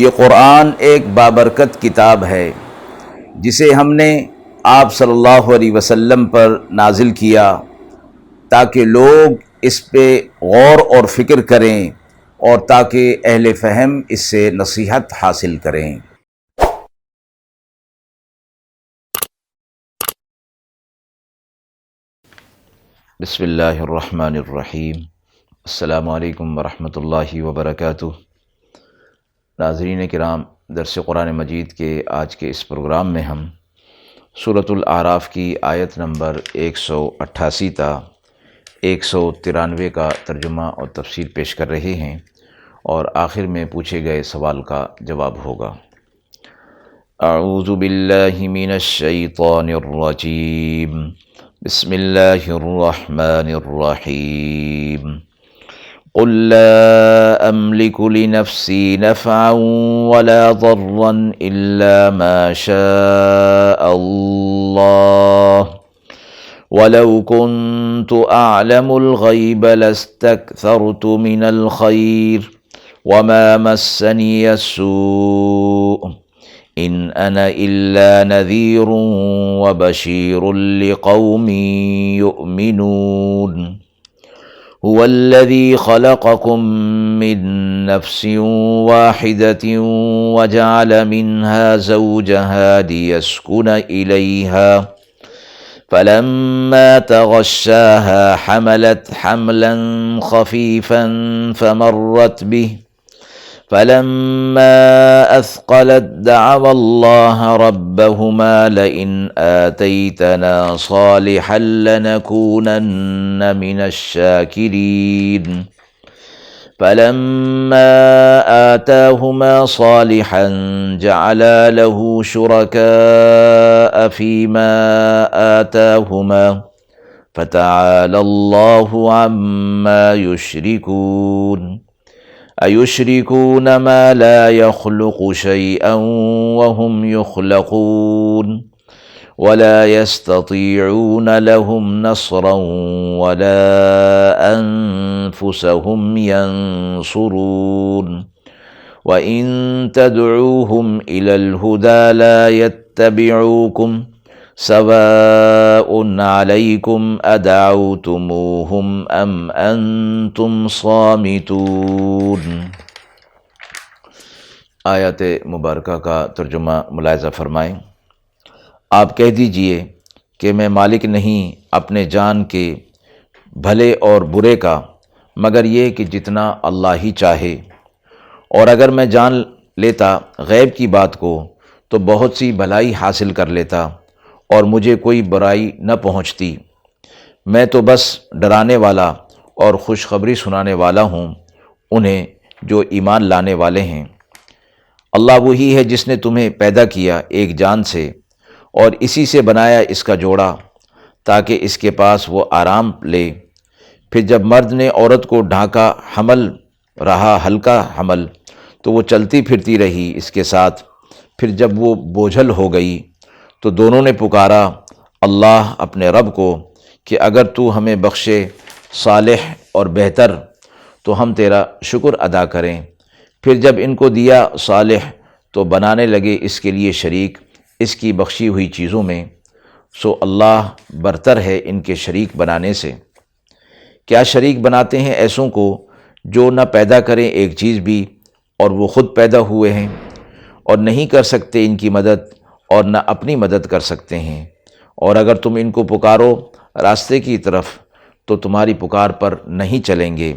یہ قرآن ایک بابرکت کتاب ہے جسے ہم نے آپ صلی اللہ علیہ وسلم پر نازل کیا تاکہ لوگ اس پہ غور اور فکر کریں اور تاکہ اہل فہم اس سے نصیحت حاصل کریں۔ بسم اللہ الرحمن الرحیم۔ السلام علیکم ورحمۃ اللہ وبرکاتہ۔ ناظرین کرام، درس قرآن مجید کے آج کے اس پروگرام میں ہم سورۃ الاعراف کی آیت نمبر 188 تا 193 کا ترجمہ اور تفسیر پیش کر رہے ہیں، اور آخر میں پوچھے گئے سوال کا جواب ہوگا۔ اعوذ باللہ من الشیطان الرجیم، بسم اللہ الرحمن الرحیم۔ قل لا أملك لنفسي نفعا ولا ضرا إلا ما شاء الله ولو كنت أعلم الغيب لاستكثرت من الخير وما مسني السوء إن أنا إلا نذير وبشير لقوم يؤمنون هو الذي خلقكم من نفس واحدة وجعل منها زوجها ليسكن إليها فلما تغشاها حملت حملا خفيفا فمرت به فلما أثقلت دعوا الله ربهما لئن آتيتنا صالحا لنكونن من الشاكرين فلما آتاهما صالحا جعلا له شركاء فيما آتاهما فتعالى الله عما يشركون أَيُشْرِكُونَ مَا لَا يَخْلُقُ شَيْئًا وَهُمْ يُخْلَقُونَ وَلَا يَسْتَطِيعُونَ لَهُمْ نَصْرًا وَلَا أَنفُسَهُمْ يَنصُرُونَ وَإِن تَدْعُوهُمْ إِلَى الْهُدَى لَا يَتَّبِعُوكُمْ سواء علیکم ادعوتموہم ام انتم صامتون۔ آیات مبارکہ کا ترجمہ ملاحظہ فرمائیں۔ آپ کہہ دیجئے کہ میں مالک نہیں اپنے جان کے بھلے اور برے کا مگر یہ کہ جتنا اللہ ہی چاہے، اور اگر میں جان لیتا غیب کی بات کو تو بہت سی بھلائی حاصل کر لیتا اور مجھے کوئی برائی نہ پہنچتی۔ میں تو بس ڈرانے والا اور خوشخبری سنانے والا ہوں انہیں جو ایمان لانے والے ہیں۔ اللہ وہی ہے جس نے تمہیں پیدا کیا ایک جان سے اور اسی سے بنایا اس کا جوڑا تاکہ اس کے پاس وہ آرام لے۔ پھر جب مرد نے عورت کو ڈھانکا، حمل رہا ہلکا حمل تو وہ چلتی پھرتی رہی اس کے ساتھ۔ پھر جب وہ بوجھل ہو گئی تو دونوں نے پکارا اللہ اپنے رب کو کہ اگر تو ہمیں بخشے صالح اور بہتر تو ہم تیرا شکر ادا کریں۔ پھر جب ان کو دیا صالح تو بنانے لگے اس کے لیے شریک اس کی بخشی ہوئی چیزوں میں، سو اللہ برتر ہے ان کے شریک بنانے سے۔ کیا شریک بناتے ہیں ایسوں کو جو نہ پیدا کریں ایک چیز بھی اور وہ خود پیدا ہوئے ہیں، اور نہیں کر سکتے ان کی مدد اور نہ اپنی مدد کر سکتے ہیں۔ اور اگر تم ان کو پکارو راستے کی طرف تو تمہاری پکار پر نہیں چلیں گے،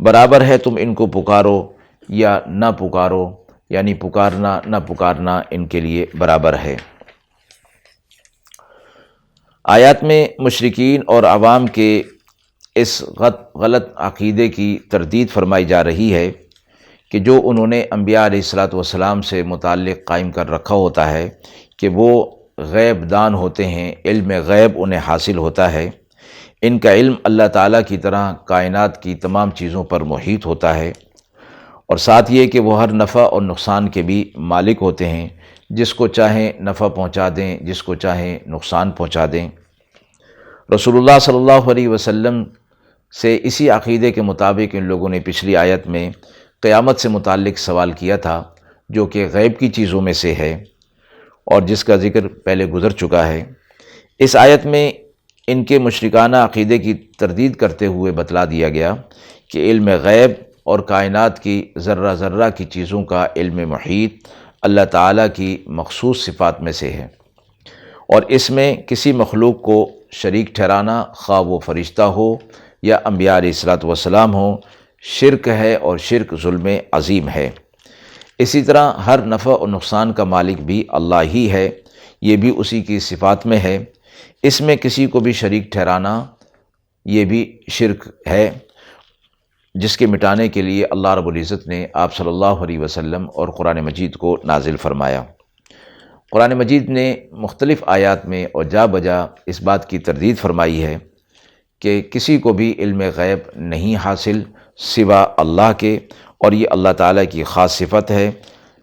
برابر ہے تم ان کو پکارو یا نہ پکارو، یعنی پکارنا نہ پکارنا ان کے لیے برابر ہے۔ آیات میں مشرکین اور عوام کے اس غلط عقیدے کی تردید فرمائی جا رہی ہے کہ جو انہوں نے انبیاء علیہ السلام سے متعلق قائم کر رکھا ہوتا ہے کہ وہ غیب دان ہوتے ہیں، علم غیب انہیں حاصل ہوتا ہے۔ ان کا علم اللہ تعالیٰ کی طرح کائنات کی تمام چیزوں پر محیط ہوتا ہے، اور ساتھ یہ کہ وہ ہر نفع اور نقصان کے بھی مالک ہوتے ہیں، جس کو چاہیں نفع پہنچا دیں، جس کو چاہیں نقصان پہنچا دیں۔ رسول اللہ صلی اللہ علیہ وسلم سے اسی عقیدے کے مطابق ان لوگوں نے پچھلی آیت میں قیامت سے متعلق سوال کیا تھا، جو کہ غیب کی چیزوں میں سے ہے اور جس کا ذکر پہلے گزر چکا ہے۔ اس آیت میں ان کے مشرکانہ عقیدے کی تردید کرتے ہوئے بتلا دیا گیا کہ علم غیب اور کائنات کی ذرہ ذرہ کی چیزوں کا علم محیط اللہ تعالیٰ کی مخصوص صفات میں سے ہے، اور اس میں کسی مخلوق کو شریک ٹھہرانا، خواہ وہ فرشتہ ہو یا انبیاء علیہ الصلاۃ والسلام ہو، شرک ہے، اور شرک ظلم عظیم ہے۔ اسی طرح ہر نفع و نقصان کا مالک بھی اللہ ہی ہے، یہ بھی اسی کی صفات میں ہے۔ اس میں کسی کو بھی شریک ٹھہرانا یہ بھی شرک ہے، جس کے مٹانے کے لیے اللہ رب العزت نے آپ صلی اللہ علیہ وسلم اور قرآن مجید کو نازل فرمایا۔ قرآن مجید نے مختلف آیات میں اور جا بجا اس بات کی تردید فرمائی ہے کہ کسی کو بھی علم غیب نہیں حاصل سوا اللہ کے، اور یہ اللہ تعالیٰ کی خاص صفت ہے،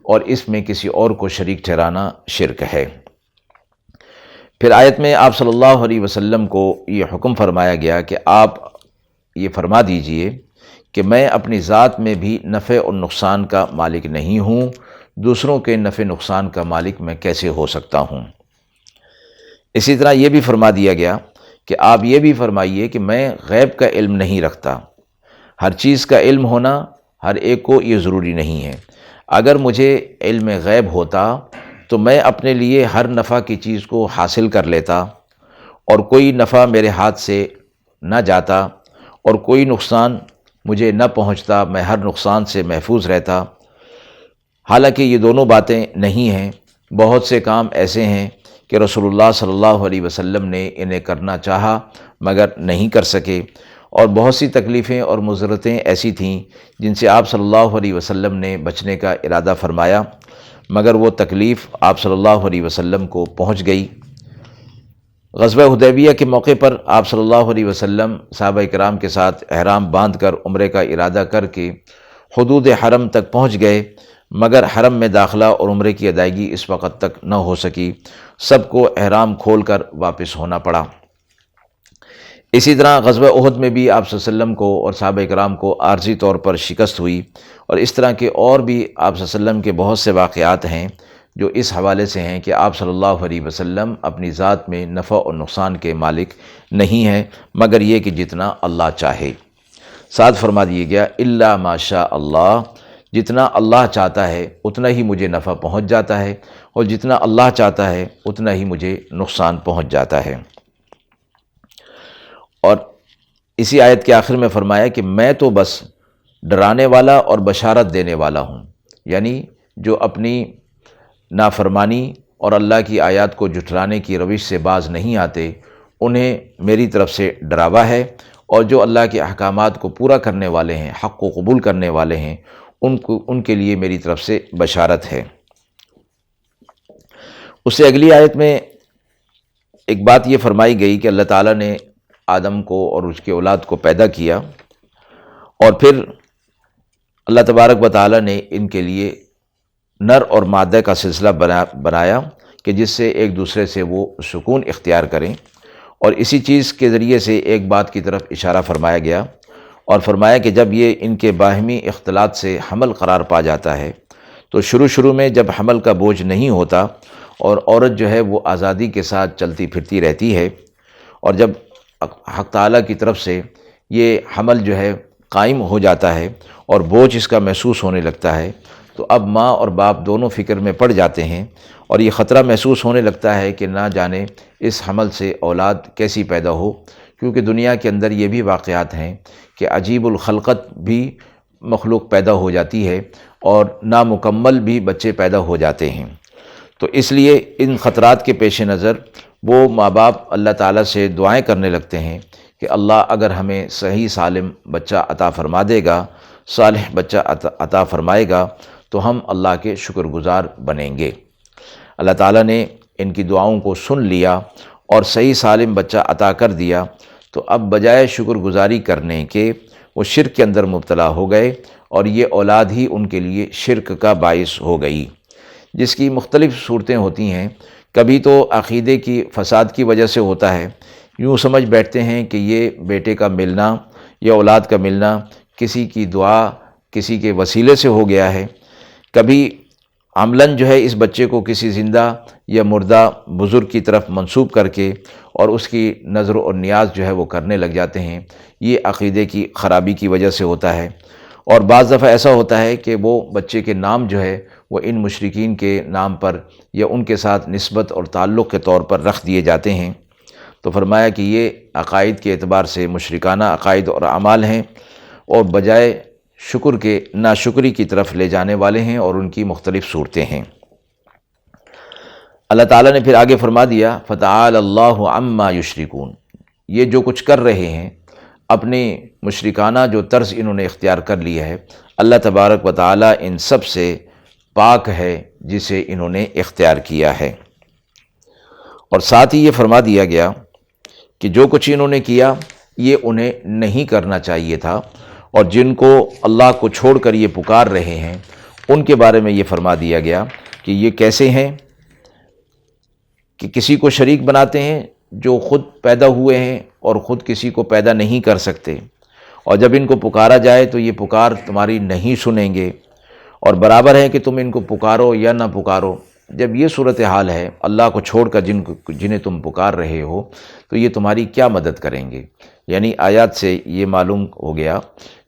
اور اس میں کسی اور کو شریک ٹھہرانا شرک ہے۔ پھر آیت میں آپ صلی اللہ علیہ وسلم کو یہ حکم فرمایا گیا کہ آپ یہ فرما دیجئے کہ میں اپنی ذات میں بھی نفع اور نقصان کا مالک نہیں ہوں، دوسروں کے نفع نقصان کا مالک میں کیسے ہو سکتا ہوں۔ اسی طرح یہ بھی فرما دیا گیا کہ آپ یہ بھی فرمائیے کہ میں غیب کا علم نہیں رکھتا۔ ہر چیز کا علم ہونا ہر ایک کو یہ ضروری نہیں ہے۔ اگر مجھے علم غیب ہوتا تو میں اپنے لیے ہر نفع کی چیز کو حاصل کر لیتا، اور کوئی نفع میرے ہاتھ سے نہ جاتا اور کوئی نقصان مجھے نہ پہنچتا، میں ہر نقصان سے محفوظ رہتا۔ حالانکہ یہ دونوں باتیں نہیں ہیں۔ بہت سے کام ایسے ہیں کہ رسول اللہ صلی اللہ علیہ وسلم نے انہیں کرنا چاہا مگر نہیں کر سکے، اور بہت سی تکلیفیں اور مضرتیں ایسی تھیں جن سے آپ صلی اللہ علیہ وسلم نے بچنے کا ارادہ فرمایا، مگر وہ تکلیف آپ صلی اللہ علیہ وسلم کو پہنچ گئی۔ غزوہ حدیبیہ کے موقع پر آپ صلی اللہ علیہ وسلم صحابہ کرام کے ساتھ احرام باندھ کر عمرے کا ارادہ کر کے حدود حرم تک پہنچ گئے، مگر حرم میں داخلہ اور عمرے کی ادائیگی اس وقت تک نہ ہو سکی، سب کو احرام کھول کر واپس ہونا پڑا۔ اسی طرح غزوہ احد میں بھی آپ صلی اللہ علیہ وسلم کو اور صحابہ کرام کو عارضی طور پر شکست ہوئی، اور اس طرح کے اور بھی آپ صلی اللہ علیہ وسلم کے بہت سے واقعات ہیں جو اس حوالے سے ہیں کہ آپ صلی اللہ علیہ وسلم اپنی ذات میں نفع اور نقصان کے مالک نہیں ہیں، مگر یہ کہ جتنا اللہ چاہے۔ ساتھ فرما دیا گیا الا ما شاء اللہ، جتنا اللہ چاہتا ہے اتنا ہی مجھے نفع پہنچ جاتا ہے، اور جتنا اللہ چاہتا ہے اتنا ہی مجھے نقصان پہنچ جاتا ہے۔ اور اسی آیت کے آخر میں فرمایا کہ میں تو بس ڈرانے والا اور بشارت دینے والا ہوں، یعنی جو اپنی نافرمانی اور اللہ کی آیات کو جھٹلانے کی روش سے باز نہیں آتے انہیں میری طرف سے ڈراوا ہے، اور جو اللہ کے احکامات کو پورا کرنے والے ہیں، حق کو قبول کرنے والے ہیں، ان کے لیے میری طرف سے بشارت ہے۔ اس سے اگلی آیت میں ایک بات یہ فرمائی گئی کہ اللہ تعالیٰ نے آدم کو اور اس کے اولاد کو پیدا کیا، اور پھر اللہ تبارک و تعالیٰ نے ان کے لیے نر اور مادہ کا سلسلہ بنایا کہ جس سے ایک دوسرے سے وہ سکون اختیار کریں، اور اسی چیز کے ذریعے سے ایک بات کی طرف اشارہ فرمایا گیا، اور فرمایا کہ جب یہ ان کے باہمی اختلاط سے حمل قرار پا جاتا ہے تو شروع میں جب حمل کا بوجھ نہیں ہوتا اور عورت جو ہے وہ آزادی کے ساتھ چلتی پھرتی رہتی ہے، اور جب حق تعالیٰ کی طرف سے یہ حمل جو ہے قائم ہو جاتا ہے اور بوجھ اس کا محسوس ہونے لگتا ہے، تو اب ماں اور باپ دونوں فکر میں پڑ جاتے ہیں، اور یہ خطرہ محسوس ہونے لگتا ہے کہ نہ جانے اس حمل سے اولاد کیسی پیدا ہو، کیونکہ دنیا کے اندر یہ بھی واقعات ہیں کہ عجیب الخلقت بھی مخلوق پیدا ہو جاتی ہے اور نامکمل بھی بچے پیدا ہو جاتے ہیں۔ تو اس لیے ان خطرات کے پیش نظر وہ ماں باپ اللہ تعالیٰ سے دعائیں کرنے لگتے ہیں کہ اللہ اگر ہمیں صحیح سالم بچہ عطا فرما دے گا، صالح بچہ عطا فرمائے گا، تو ہم اللہ کے شکر گزار بنیں گے۔ اللہ تعالیٰ نے ان کی دعاؤں کو سن لیا اور صحیح سالم بچہ عطا کر دیا، تو اب بجائے شکر گزاری کرنے کے وہ شرک کے اندر مبتلا ہو گئے، اور یہ اولاد ہی ان کے لیے شرک کا باعث ہو گئی، جس کی مختلف صورتیں ہوتی ہیں۔ کبھی تو عقیدے کی فساد کی وجہ سے ہوتا ہے، یوں سمجھ بیٹھتے ہیں کہ یہ بیٹے کا ملنا یا اولاد کا ملنا کسی کی دعا، کسی کے وسیلے سے ہو گیا ہے۔ کبھی عملاً جو ہے اس بچے کو کسی زندہ یا مردہ بزرگ کی طرف منسوب کر کے اور اس کی نظر اور نیاز جو ہے وہ کرنے لگ جاتے ہیں۔ یہ عقیدے کی خرابی کی وجہ سے ہوتا ہے۔ اور بعض دفعہ ایسا ہوتا ہے کہ وہ بچے کے نام جو ہے وہ ان مشرکین کے نام پر یا ان کے ساتھ نسبت اور تعلق کے طور پر رکھ دیے جاتے ہیں۔ تو فرمایا کہ یہ عقائد کے اعتبار سے مشرکانہ عقائد اور اعمال ہیں، اور بجائے شکر کے ناشکری کی طرف لے جانے والے ہیں، اور ان کی مختلف صورتیں ہیں۔ اللہ تعالیٰ نے پھر آگے فرما دیا فَتَعَالَى اللَّهُ عَمَّا يُشْرِكُونَ، یہ جو کچھ کر رہے ہیں، اپنے مشرکانہ جو طرز انہوں نے اختیار کر لیا ہے، اللہ تبارک و تعالیٰ ان سب سے پاک ہے جسے انہوں نے اختیار کیا ہے۔ اور ساتھ ہی یہ فرما دیا گیا کہ جو کچھ انہوں نے کیا یہ انہیں نہیں کرنا چاہیے تھا، اور جن کو اللہ کو چھوڑ کر یہ پکار رہے ہیں ان کے بارے میں یہ فرما دیا گیا کہ یہ کیسے ہیں کہ کسی کو شریک بناتے ہیں جو خود پیدا ہوئے ہیں اور خود کسی کو پیدا نہیں کر سکتے، اور جب ان کو پکارا جائے تو یہ پکار تمہاری نہیں سنیں گے، اور برابر ہے کہ تم ان کو پکارو یا نہ پکارو۔ جب یہ صورتحال ہے، اللہ کو چھوڑ کر جنہیں تم پکار رہے ہو، تو یہ تمہاری کیا مدد کریں گے؟ یعنی آیات سے یہ معلوم ہو گیا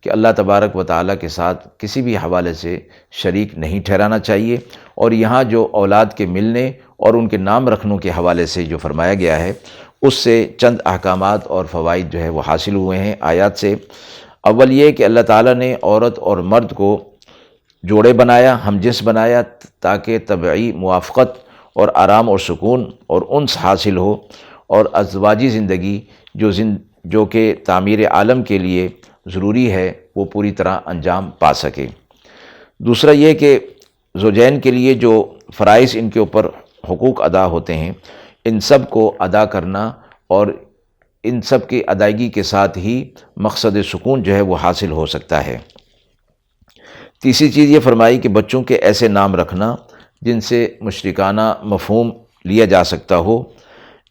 کہ اللہ تبارک و تعالیٰ کے ساتھ کسی بھی حوالے سے شریک نہیں ٹھہرانا چاہیے۔ اور یہاں جو اولاد کے ملنے اور ان کے نام رکھنوں کے حوالے سے جو فرمایا گیا ہے، اس سے چند احکامات اور فوائد جو ہے وہ حاصل ہوئے ہیں آیات سے۔ اول یہ کہ اللہ تعالیٰ نے عورت اور مرد کو جوڑے بنایا، ہم جنس بنایا، تاکہ طبعی موافقت اور آرام اور سکون اور انس حاصل ہو، اور ازدواجی زندگی جو کہ تعمیر عالم کے لیے ضروری ہے وہ پوری طرح انجام پا سکے۔ دوسرا یہ کہ زوجین کے لیے جو فرائض ان کے اوپر حقوق ادا ہوتے ہیں، ان سب کو ادا کرنا، اور ان سب کی ادائیگی کے ساتھ ہی مقصد سکون جو ہے وہ حاصل ہو سکتا ہے۔ تیسری چیز یہ فرمائی کہ بچوں کے ایسے نام رکھنا جن سے مشرکانہ مفہوم لیا جا سکتا ہو،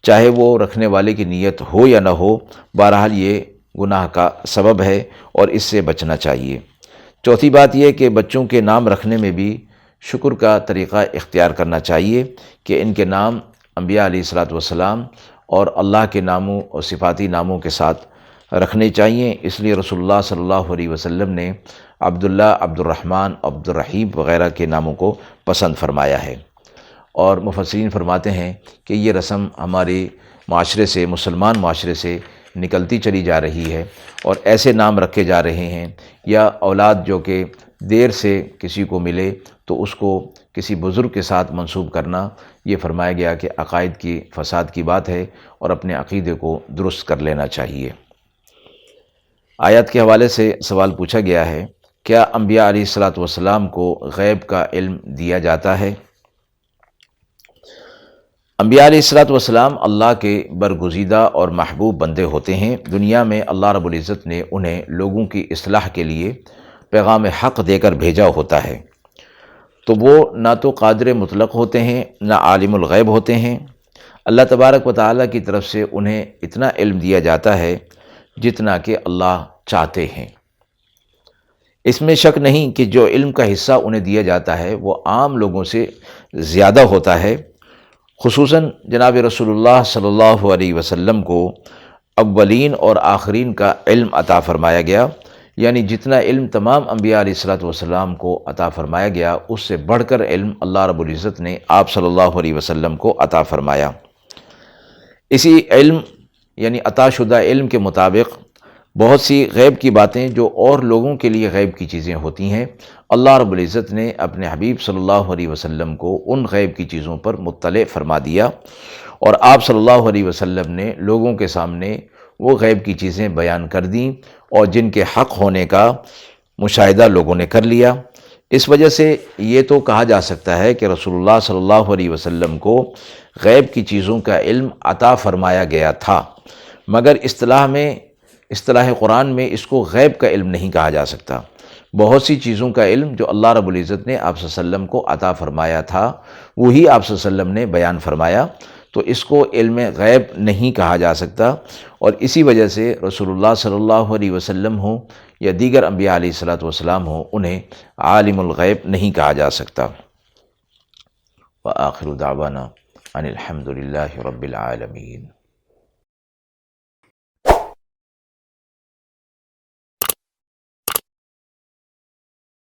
چاہے وہ رکھنے والے کی نیت ہو یا نہ ہو، بہرحال یہ گناہ کا سبب ہے اور اس سے بچنا چاہیے۔ چوتھی بات یہ کہ بچوں کے نام رکھنے میں بھی شکر کا طریقہ اختیار کرنا چاہیے کہ ان کے نام انبیاء علیہ الصلاۃ والسلام اور اللہ کے ناموں اور صفاتی ناموں کے ساتھ رکھنے چاہیے۔ اس لیے رسول اللہ صلی اللہ علیہ وسلم نے عبداللہ، عبد الرحمن، عبد الرحیم وغیرہ کے ناموں کو پسند فرمایا ہے۔ اور مفسرین فرماتے ہیں کہ یہ رسم ہمارے معاشرے سے، مسلمان معاشرے سے نکلتی چلی جا رہی ہے، اور ایسے نام رکھے جا رہے ہیں، یا اولاد جو کہ دیر سے کسی کو ملے تو اس کو کسی بزرگ کے ساتھ منسوب کرنا، یہ فرمایا گیا کہ عقائد کی فساد کی بات ہے، اور اپنے عقیدے کو درست کر لینا چاہیے۔ آیات کے حوالے سے سوال پوچھا گیا ہے، کیا انبیاء علیہ الصلاۃ والسلام کو غیب کا علم دیا جاتا ہے؟ انبیاء علیہ الصلاۃ والسلام اللہ کے برگزیدہ اور محبوب بندے ہوتے ہیں۔ دنیا میں اللہ رب العزت نے انہیں لوگوں کی اصلاح کے لیے پیغام حق دے کر بھیجا ہوتا ہے، تو وہ نہ تو قادر مطلق ہوتے ہیں، نہ عالم الغیب ہوتے ہیں۔ اللہ تبارک و تعالیٰ کی طرف سے انہیں اتنا علم دیا جاتا ہے جتنا کہ اللہ چاہتے ہیں۔ اس میں شک نہیں کہ جو علم کا حصہ انہیں دیا جاتا ہے وہ عام لوگوں سے زیادہ ہوتا ہے۔ خصوصاً جناب رسول اللہ صلی اللہ علیہ وسلم کو اولین اور آخرین کا علم عطا فرمایا گیا، یعنی جتنا علم تمام انبیاء علیہ الصلاۃ والسلام کو عطا فرمایا گیا، اس سے بڑھ کر علم اللہ رب العزت نے آپ صلی اللہ علیہ وسلم کو عطا فرمایا۔ اسی علم یعنی عطا شدہ علم کے مطابق بہت سی غیب کی باتیں جو اور لوگوں کے لیے غیب کی چیزیں ہوتی ہیں، اللہ رب العزت نے اپنے حبیب صلی اللہ علیہ وسلم کو ان غیب کی چیزوں پر مطلع فرما دیا، اور آپ صلی اللہ علیہ وسلم نے لوگوں کے سامنے وہ غیب کی چیزیں بیان کر دیں، اور جن کے حق ہونے کا مشاہدہ لوگوں نے کر لیا۔ اس وجہ سے یہ تو کہا جا سکتا ہے کہ رسول اللہ صلی اللہ علیہ وسلم کو غیب کی چیزوں کا علم عطا فرمایا گیا تھا، مگر اصطلاح قرآن میں اس کو غیب کا علم نہیں کہا جا سکتا۔ بہت سی چیزوں کا علم جو اللہ رب العزت نے آپ صلی اللہ علیہ وسلم کو عطا فرمایا تھا، وہی آپ صلی اللہ علیہ وسلم نے بیان فرمایا، تو اس کو علم غیب نہیں کہا جا سکتا، اور اسی وجہ سے رسول اللہ صلی اللہ علیہ وسلم ہوں یا دیگر انبیاء علیہ الصلاۃ والسلام ہوں، انہیں عالم الغیب نہیں کہا جا سکتا۔ وآخر دعوانا ان الحمد للہ رب العالمین۔